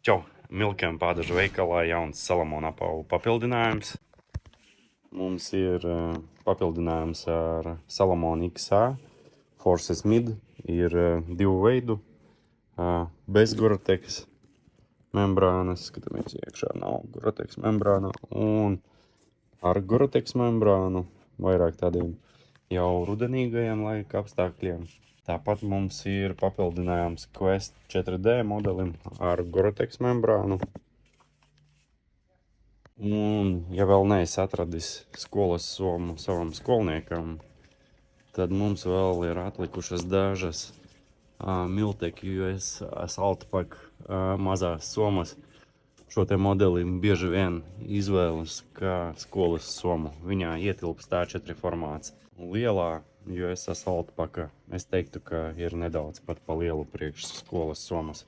Čau! Milkiem pādažu veikalā jauns Salamona apavu papildinājums. Mums ir papildinājums ar Salamona XA. Forces Mid ir divu veidu. Bez Gore-Tex membrānas, skatāmies iekšā nav Gore-Tex membrāna, un ar Gore-Tex membrānu, vairāk tādiem jau rudenīgajiem laika apstākļiem. Tāpat mums ir papildinājums Quest 4D modelim ar Gore-Tex membrānu. Un, ja vēl neesi atradis skolas somu savam skolniekam, tad mums vēl ir atlikušas dažas Miltek US Saltpak mazās somas. Šo te modeli bieži vien izvēlas kā skolas somu. Viņā ietilpst A4 formāts. Lielā US Saltpaka es teiktu, ka ir nedaudz pat pa lielu priekš skolas somas.